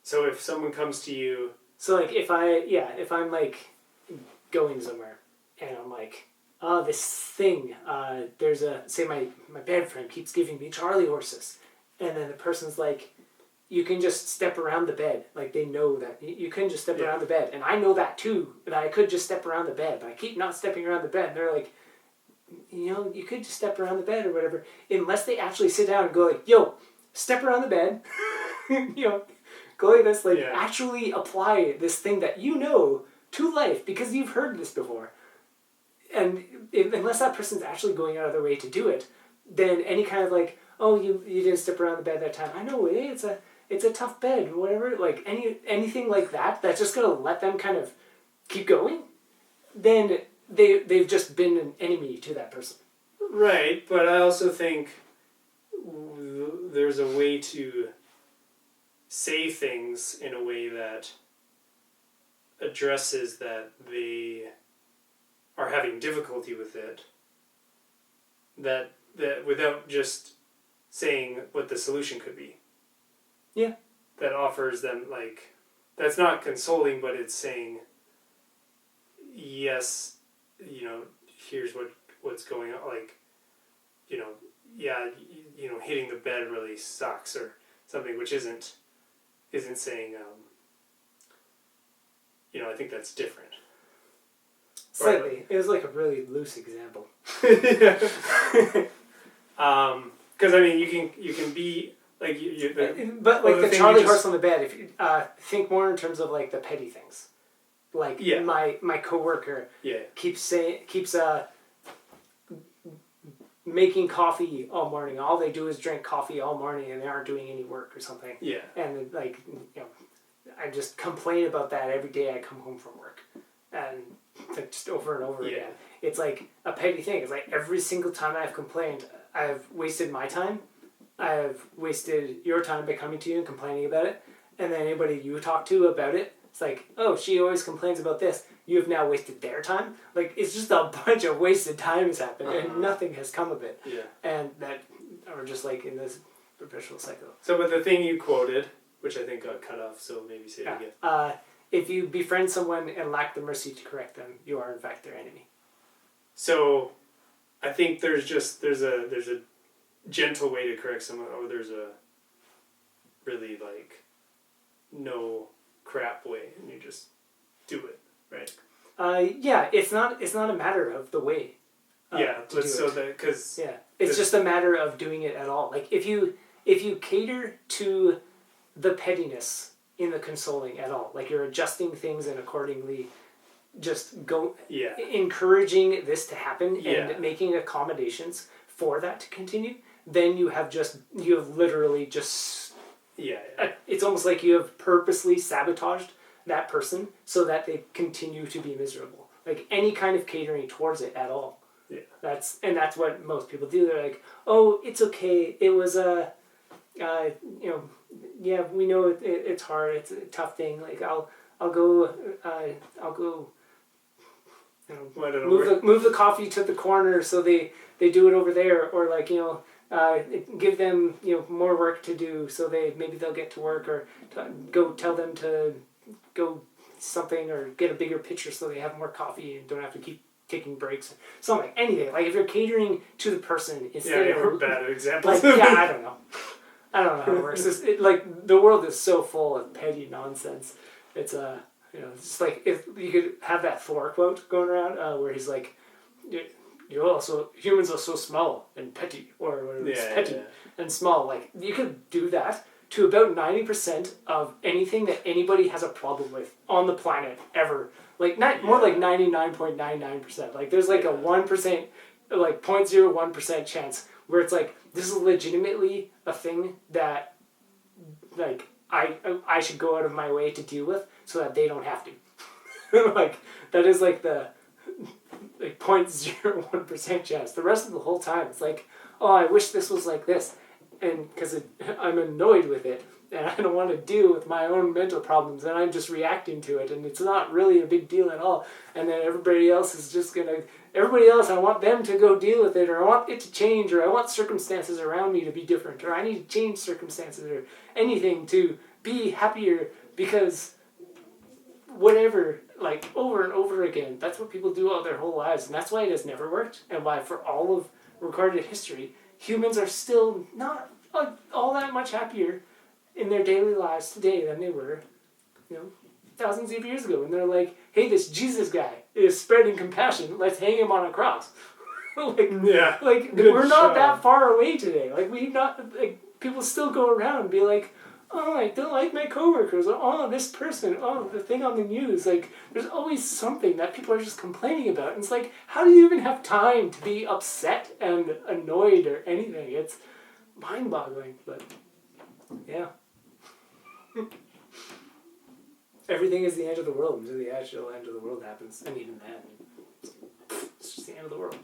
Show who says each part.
Speaker 1: So if someone comes to you...
Speaker 2: So, like, if I'm, like, going somewhere, and I'm like, oh, this thing, there's say my bed friend keeps giving me Charlie horses, and then the person's like, you can just step around the bed. Like, they know that you can just step around the bed, and I know that too, that I could just step around the bed, but I keep not stepping around the bed, and they're like, you could just step around the bed or whatever, unless they actually sit down and go like, yo, step around the bed, go like this, like, actually apply this thing that you know to life because you've heard this before. And unless that person's actually going out of their way to do it, then any kind of like, oh, you didn't step around the bed that time. I know, it's a tough bed or whatever. Like anything like that, that's just gonna let them kind of keep going. Then they've just been an enemy to that person.
Speaker 1: Right, but I also think there's a way to say things in a way that addresses that they are having difficulty with it, that without just saying what the solution could be.
Speaker 2: Yeah.
Speaker 1: That offers them, like, that's not consoling, but it's saying, yes, here's what's going on, like, hitting the bed really sucks or something, which isn't saying, I think that's different.
Speaker 2: Slightly. It was like a really loose example.
Speaker 1: Because you can be like
Speaker 2: but like the Charlie horse on the bed. If you think more in terms of like the petty things, like my coworker keeps making coffee all morning. All they do is drink coffee all morning, and they aren't doing any work or something.
Speaker 1: Yeah.
Speaker 2: And I just complain about that every day I come home from work, and like just over and over again. It's like a petty thing. It's like every single time I've complained, I've wasted my time. I've wasted your time by coming to you and complaining about it. And then anybody you talk to about it, it's like, oh, she always complains about this. You have now wasted their time. Like, it's just a bunch of wasted time has happened, and nothing has come of it.
Speaker 1: Yeah.
Speaker 2: And that, or just like in this perpetual cycle.
Speaker 1: So, but the thing you quoted, which I think got cut off, so maybe say it again.
Speaker 2: If you befriend someone and lack the mercy to correct them, you are in fact their enemy.
Speaker 1: So, I think there's a gentle way to correct someone, or there's a really like no crap way, and you just do it, right?
Speaker 2: It's not a matter of the way. It's just a matter of doing it at all. Like if you cater to the pettiness in the consoling at all, like you're adjusting things and accordingly just go encouraging this to happen and making accommodations for that to continue, then you have literally just it's almost like you have purposely sabotaged that person so that they continue to be miserable. Like any kind of catering towards it at all.
Speaker 1: Yeah.
Speaker 2: That's what most people do. They're like, oh, it's okay. It was we know it's hard. It's a tough thing. Like I'll go move the coffee to the corner so they do it over there, or like give them more work to do so maybe they'll get to work, or go tell them to go something, or get a bigger pitcher so they have more coffee and don't have to keep taking breaks. Something, anything. Like if you're catering to the person instead of
Speaker 1: bad examples.
Speaker 2: Like, I don't know how it works. Like the world is so full of petty nonsense. It's it's like if you could have that Thor quote going around where he's like, humans are so small and petty, or whatever it's petty and small. Like you could do that to about 90% of anything that anybody has a problem with on the planet ever. Like more like 99.99%. Like there's like a 1%, like 0.01% chance where it's like this is legitimately a thing that like I should go out of my way to deal with so that they don't have to. Like that is like the 0.01% chance. The rest of the whole time it's like, oh, I wish this was like this, and because I'm annoyed with it and I don't want to deal with my own mental problems, and I'm just reacting to it, and it's not really a big deal at all. And then everybody else I want them to go deal with it, or I want it to change, or I want circumstances around me to be different, or I need to change circumstances, or anything to be happier because whatever, like over and over again. That's what people do all their whole lives, and that's why it has never worked, and why for all of recorded history, humans are still not all that much happier in their daily lives today than they were, thousands of years ago. And they're like, hey, this Jesus guy is spreading compassion. Let's hang him on a cross. We're not that far away today. People still go around and be like, oh, I don't like my coworkers. Oh, this person. Oh, the thing on the news. Like, there's always something that people are just complaining about. And it's like, how do you even have time to be upset and annoyed or anything? It's mind-boggling, but yeah. Everything is the end of the world until the actual end of the world happens. And even then, it's just the end of the world.